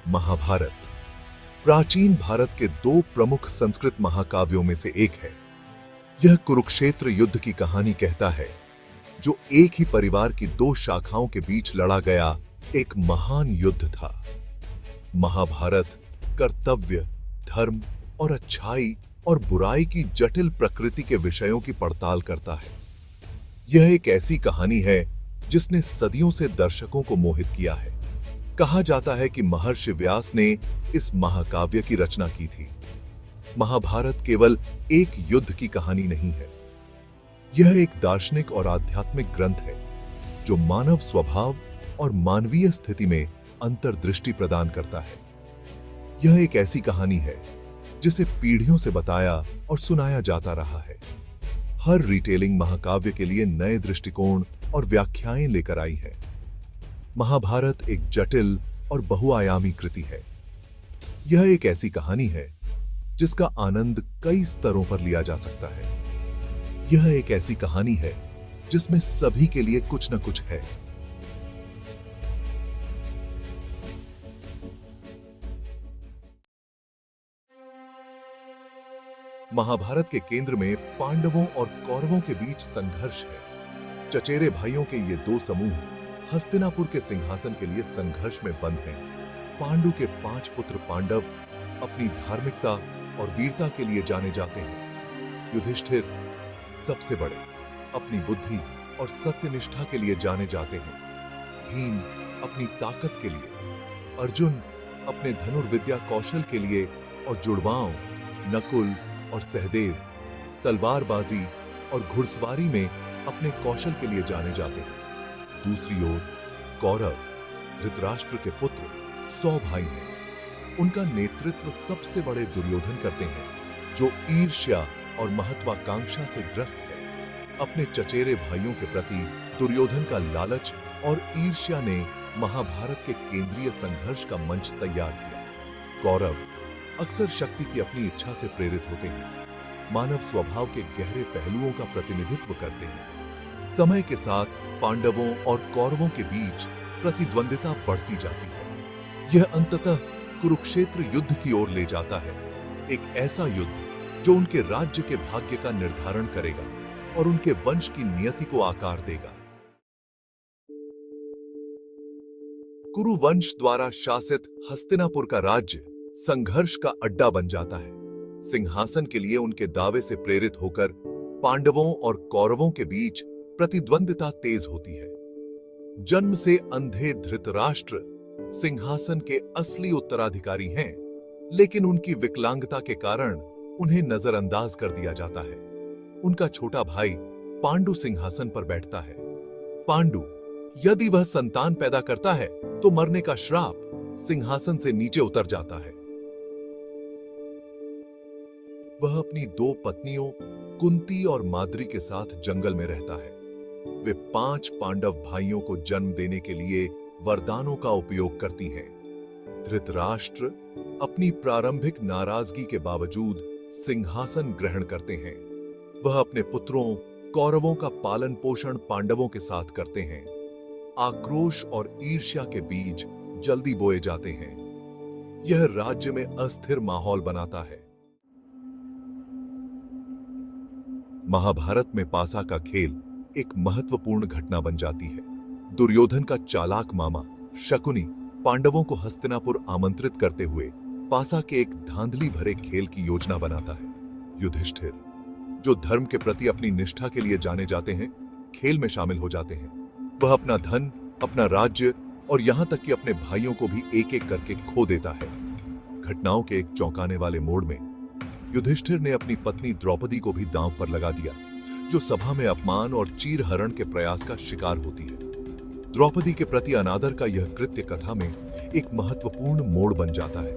महाभारत प्राचीन भारत के दो प्रमुख संस्कृत महाकाव्यों में से एक है। यह कुरुक्षेत्र युद्ध की कहानी कहता है, जो एक ही परिवार की दो शाखाओं के बीच लड़ा गया एक महान युद्ध था। महाभारत कर्तव्य, धर्म और अच्छाई और बुराई की जटिल प्रकृति के विषयों की पड़ताल करता है। यह एक ऐसी कहानी है जिसने सदियों से दर्शकों को मोहित किया है। कहा जाता है कि महर्षि व्यास ने इस महाकाव्य की रचना की थी। महाभारत केवल एक युद्ध की कहानी नहीं है, यह एक दार्शनिक और आध्यात्मिक ग्रंथ है जो मानव स्वभाव और मानवीय स्थिति में अंतर्दृष्टि प्रदान करता है। यह एक ऐसी कहानी है जिसे पीढ़ियों से बताया और सुनाया जाता रहा है। हर रिटेलिंग महाकाव्य के लिए नए दृष्टिकोण और व्याख्याएं लेकर आई है। महाभारत एक जटिल और बहुआयामी कृति है। यह एक ऐसी कहानी है जिसका आनंद कई स्तरों पर लिया जा सकता है। यह एक ऐसी कहानी है जिसमें सभी के लिए कुछ न कुछ है। महाभारत के केंद्र में पांडवों और कौरवों के बीच संघर्ष है। चचेरे भाइयों के ये दो समूह हस्तिनापुर के सिंहासन के लिए संघर्ष में बंद हैं। पांडु के 5 पुत्र पांडव अपनी धार्मिकता और वीरता के लिए जाने जाते हैं। युधिष्ठिर सबसे बड़े अपनी बुद्धि और सत्यनिष्ठा के लिए जाने जाते हैं। भीम अपनी ताकत के लिए, अर्जुन अपने धनुर्विद्या कौशल के लिए और जुड़वांव नकुल और सहदेव तलवारबाजी और घुड़सवारी में अपने कौशल के लिए जाने जाते हैं। दूसरी ओर कौरव धृतराष्ट्र के पुत्र 100 भाई हैं। उनका नेतृत्व सबसे बड़े दुर्योधन करते हैं, जो ईर्ष्या और महत्वाकांक्षा से ग्रस्त है। अपने चचेरे भाइयों के प्रति दुर्योधन का लालच और ईर्ष्या ने महाभारत के केंद्रीय संघर्ष का मंच तैयार किया। कौरव अक्सर शक्ति की अपनी इच्छा से प्रेरित होते हैं, मानव स्वभाव के गहरे पहलुओं का प्रतिनिधित्व करते हैं। समय के साथ पांडवों और कौरवों के बीच प्रतिद्वंदिता बढ़ती जाती है। यह अंततः कुरुक्षेत्र युद्ध की ओर ले जाता है, एक ऐसा युद्ध जो उनके राज्य के भाग्य का निर्धारण करेगा और उनके वंश की नियति को आकार देगा। कुरु वंश द्वारा शासित हस्तिनापुर का राज्य संघर्ष का अड्डा बन जाता है। सिंहासन के लिए उनके दावे से प्रेरित होकर पांडवों और कौरवों के बीच प्रतिद्वंदिता तेज होती है। जन्म से अंधे धृतराष्ट्र सिंहासन के असली उत्तराधिकारी हैं, लेकिन उनकी विकलांगता के कारण उन्हें नजरअंदाज कर दिया जाता है। उनका छोटा भाई पांडु सिंहासन पर बैठता है। पांडु यदि वह संतान पैदा करता है तो मरने का श्राप सिंहासन से नीचे उतर जाता है। वह अपनी 2 पत्नियों कुंती और माद्री के साथ जंगल में रहता है। वे 5 पांडव भाइयों को जन्म देने के लिए वरदानों का उपयोग करती हैं। धृतराष्ट्र अपनी प्रारंभिक नाराजगी के बावजूद सिंहासन ग्रहण करते हैं। वह अपने पुत्रों कौरवों का पालन पोषण पांडवों के साथ करते हैं। आक्रोश और ईर्ष्या के बीज जल्दी बोए जाते हैं। यह राज्य में अस्थिर माहौल बनाता है। महाभारत में पासा का खेल एक महत्वपूर्ण घटना बन जाती है। दुर्योधन का चालाक मामा शकुनी पांडवों को हस्तिनापुर आमंत्रित करते हुए पासा के एक धांधली भरे खेल की योजना बनाता है। युधिष्ठिर, जो धर्म के प्रति अपनी निष्ठा के लिए जाने जाते हैं, खेल में शामिल हो जाते हैं। वह अपना धन, अपना राज्य और यहां तक कि अपने भाइयों को भी एक एक करके खो देता है। घटनाओं के एक चौंकाने वाले मोड़ में युधिष्ठिर ने अपनी पत्नी द्रौपदी को भी दांव पर लगा दिया, जो सभा में अपमान और चीरहरण के प्रयास का शिकार होती है। द्रौपदी के प्रति अनादर का यह कृत्य कथा में एक महत्वपूर्ण मोड़ बन जाता है।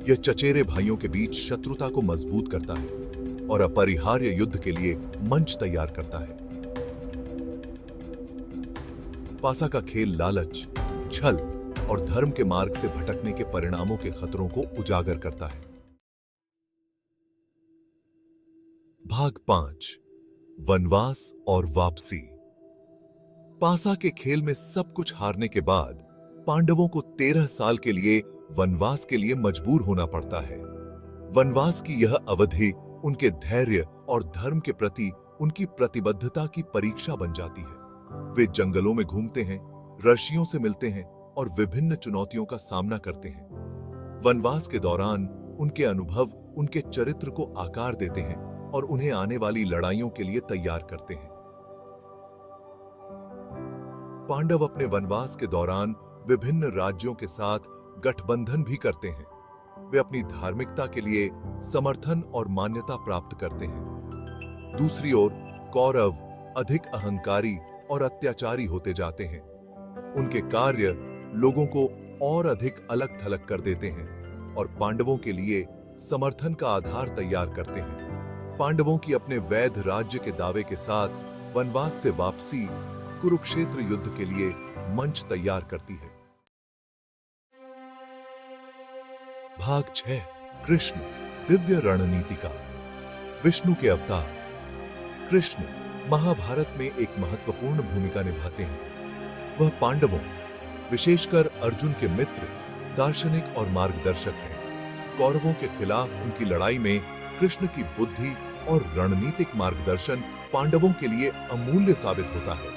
यह चचेरे भाइयों के बीच शत्रुता को मजबूत करता है और अपरिहार्य युद्ध के लिए मंच तैयार करता है। पासा का खेल लालच, छल और धर्म के मार्ग से भटकने के परिणामों के खतरों को उजागर करता है। भाग 5 वनवास और वापसी। पासा के खेल में सब कुछ हारने के बाद पांडवों को 13 साल के लिए वनवास के लिए मजबूर होना पड़ता है। वनवास की यह अवधि उनके धैर्य और धर्म के प्रति उनकी प्रतिबद्धता की परीक्षा बन जाती है। वे जंगलों में घूमते हैं, ऋषियों से मिलते हैं और विभिन्न चुनौतियों का सामना करते हैं। वनवास के दौरान उनके अनुभव उनके चरित्र को आकार देते हैं और उन्हें आने वाली लड़ाइयों के लिए तैयार करते हैं। पांडव अपने वनवास के दौरान विभिन्न राज्यों के साथ गठबंधन भी करते हैं। वे अपनी धार्मिकता के लिए समर्थन और मान्यता प्राप्त करते हैं। दूसरी ओर कौरव अधिक अहंकारी और अत्याचारी होते जाते हैं। उनके कार्य लोगों को और अधिक अलग थलग कर देते हैं और पांडवों के लिए समर्थन का आधार तैयार करते हैं। पांडवों की अपने वैध राज्य के दावे के साथ वनवास से वापसी कुरुक्षेत्र युद्ध के लिए मंच तैयार करती है। भाग 6 कृष्ण दिव्य रणनीति का। विष्णु के अवतार। कृष्ण महाभारत में एक महत्वपूर्ण भूमिका निभाते हैं। वह पांडवों, विशेषकर अर्जुन के मित्र, दार्शनिक और मार्गदर्शक हैं। कौरवों के खिलाफ उनकी लड़ाई में कृष्ण की बुद्धि और रणनीतिक मार्गदर्शन पांडवों के लिए अमूल्य साबित होता है।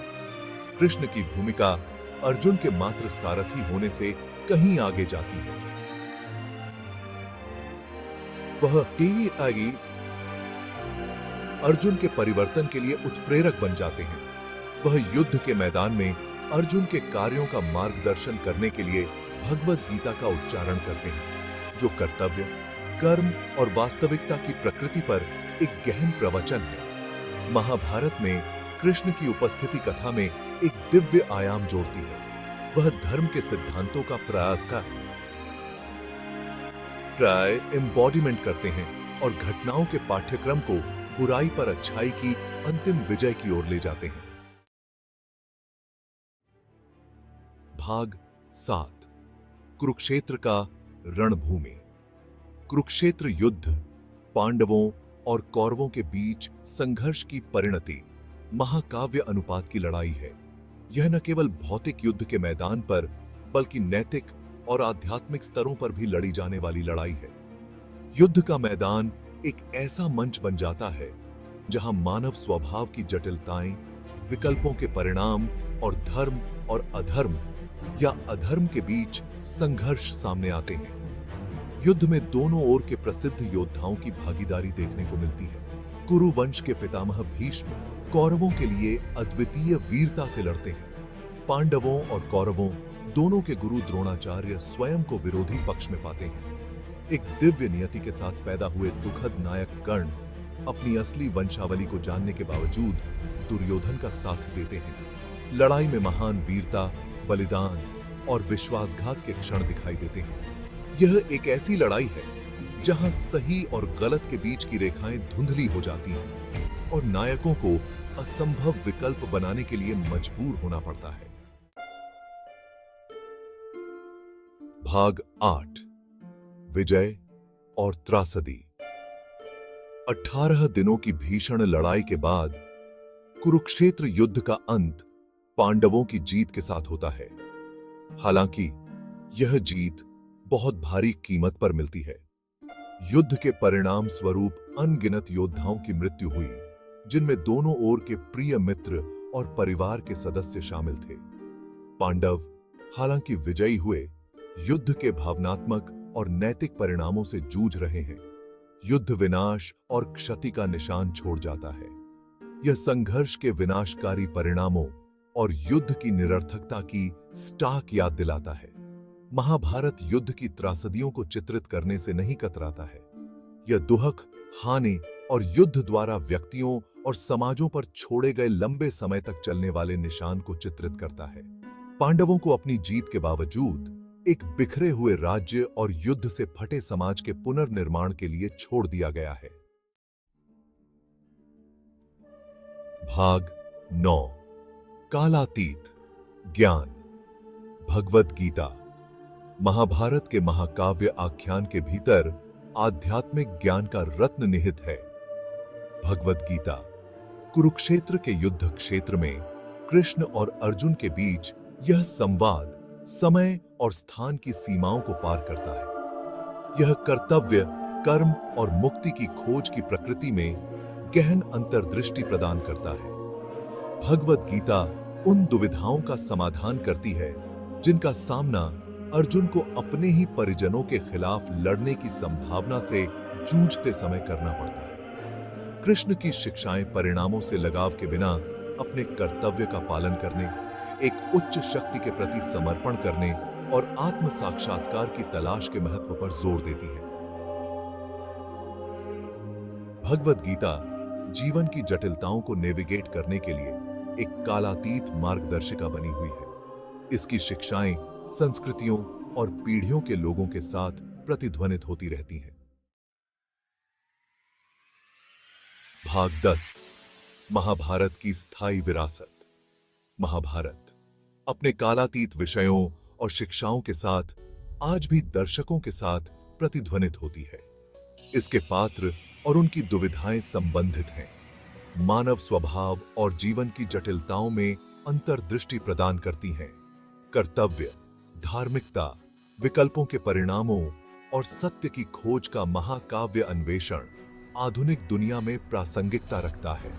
कृष्ण की भूमिका अर्जुन के मात्र सारथी होने से कहीं आगे जाती है। वह अर्जुन के परिवर्तन के लिए उत्प्रेरक बन जाते हैं। वह युद्ध के मैदान में अर्जुन के कार्यों का मार्गदर्शन करने के लिए भगवद गीता का उच्चारण करते हैं, जो कर्तव्य, कर्म और वास्तविकता की प्रकृति पर एक गहन प्रवचन है। महाभारत में कृष्ण की उपस्थिति कथा में एक दिव्य आयाम जोड़ती है। वह धर्म के सिद्धांतों का प्राय एम्बॉडीमेंट करते हैं और घटनाओं के पाठ्यक्रम को बुराई पर अच्छाई की अंतिम विजय की ओर ले जाते हैं। भाग 7 कुरुक्षेत्र का रणभूमि। कुरुक्षेत्र युद्ध पांडवों और कौरवों के बीच संघर्ष की परिणति महाकाव्य अनुपात की लड़ाई है। यह न केवल भौतिक युद्ध के मैदान पर बल्कि नैतिक और आध्यात्मिक स्तरों पर भी लड़ी जाने वाली लड़ाई है। युद्ध का मैदान एक ऐसा मंच बन जाता है जहां मानव स्वभाव की जटिलताएं, विकल्पों के परिणाम और धर्म और अधर्म या अधर्म के बीच संघर्ष सामने आते हैं। युद्ध में दोनों ओर के प्रसिद्ध योद्धाओं की भागीदारी देखने को मिलती है। कुरु वंश के पितामह भीष्म कौरवों के लिए अद्वितीय वीरता से लड़ते हैं। पांडवों और कौरवों दोनों के गुरु द्रोणाचार्य स्वयं को विरोधी पक्ष में पाते हैं। एक दिव्य नियति के साथ पैदा हुए दुखद नायक कर्ण अपनी असली वंशावली को जानने के बावजूद दुर्योधन का साथ देते हैं। लड़ाई में महान वीरता, बलिदान और विश्वासघात के क्षण दिखाई देते हैं। यह एक ऐसी लड़ाई है जहां सही और गलत के बीच की रेखाएं धुंधली हो जाती हैं और नायकों को असंभव विकल्प बनाने के लिए मजबूर होना पड़ता है। भाग 8 विजय और त्रासदी। 18 दिनों की भीषण लड़ाई के बाद कुरुक्षेत्र युद्ध का अंत पांडवों की जीत के साथ होता है। हालांकि यह जीत बहुत भारी कीमत पर मिलती है। युद्ध के परिणाम स्वरूप अनगिनत योद्धाओं की मृत्यु हुई, जिनमें दोनों ओर के प्रिय मित्र और परिवार के सदस्य शामिल थे। पांडव हालांकि विजयी हुए, युद्ध के भावनात्मक और नैतिक परिणामों से जूझ रहे हैं। युद्ध विनाश और क्षति का निशान छोड़ जाता है। यह संघर्ष के विनाशकारी परिणामों और युद्ध की निरर्थकता की स्टार्क याद दिलाता है। महाभारत युद्ध की त्रासदियों को चित्रित करने से नहीं कतराता है। यह दुहक, हानि और युद्ध द्वारा व्यक्तियों और समाजों पर छोड़े गए लंबे समय तक चलने वाले निशान को चित्रित करता है। पांडवों को अपनी जीत के बावजूद एक बिखरे हुए राज्य और युद्ध से फटे समाज के पुनर्निर्माण के लिए छोड़ दिया गया है। भाग 9 कालातीत ज्ञान। भगवद गीता महाभारत के महाकाव्य आख्यान के भीतर आध्यात्मिक ज्ञान का रत्न निहित है। भगवद गीता कुरुक्षेत्र के युद्ध क्षेत्र में कृष्ण और अर्जुन के बीच यह संवाद समय और स्थान की सीमाओं को पार करता है। यह कर्तव्य, कर्म और मुक्ति की खोज की प्रकृति में गहन अंतर्दृष्टि प्रदान करता है। भगवद गीता उन दुविधाओं का समाधान करती है जिनका सामना अर्जुन को अपने ही परिजनों के खिलाफ लड़ने की संभावना से जूझते समय करना पड़ता है। कृष्ण की शिक्षाएं परिणामों से लगाव के बिना अपने कर्तव्य का पालन करने, एक उच्च शक्ति के प्रति समर्पण करने और आत्म साक्षात्कार की तलाश के महत्व पर जोर देती है। भगवद गीता जीवन की जटिलताओं को नेविगेट करने के लिए एक कालातीत मार्गदर्शिका बनी हुई है। इसकी शिक्षाएं संस्कृतियों और पीढ़ियों के लोगों के साथ प्रतिध्वनित होती रहती हैं। भाग 10, महाभारत की स्थायी विरासत। महाभारत अपने कालातीत विषयों और शिक्षाओं के साथ आज भी दर्शकों के साथ प्रतिध्वनित होती है। इसके पात्र और उनकी दुविधाएं संबंधित हैं, मानव स्वभाव और जीवन की जटिलताओं में अंतर्दृष्टि प्रदान करती हैं। कर्तव्य, धार्मिकता, विकल्पों के परिणामों और सत्य की खोज का महाकाव्य अन्वेषण आधुनिक दुनिया में प्रासंगिकता रखता है।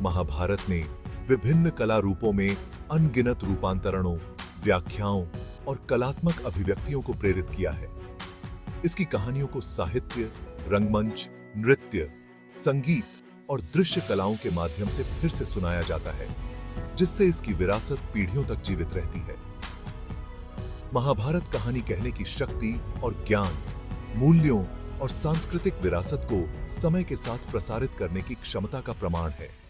महाभारत ने विभिन्न कला रूपों में अनगिनत रूपांतरणों, व्याख्याओं और कलात्मक अभिव्यक्तियों को प्रेरित किया है। इसकी कहानियों को साहित्य, रंगमंच, नृत्य, संगीत और दृश्य कलाओं के माध्यम से फिर से सुनाया जाता है, जिससे इसकी विरासत पीढ़ियों तक जीवित रहती है। महाभारत कहानी कहने की शक्ति और ज्ञान, मूल्यों और सांस्कृतिक विरासत को समय के साथ प्रसारित करने की क्षमता का प्रमाण है।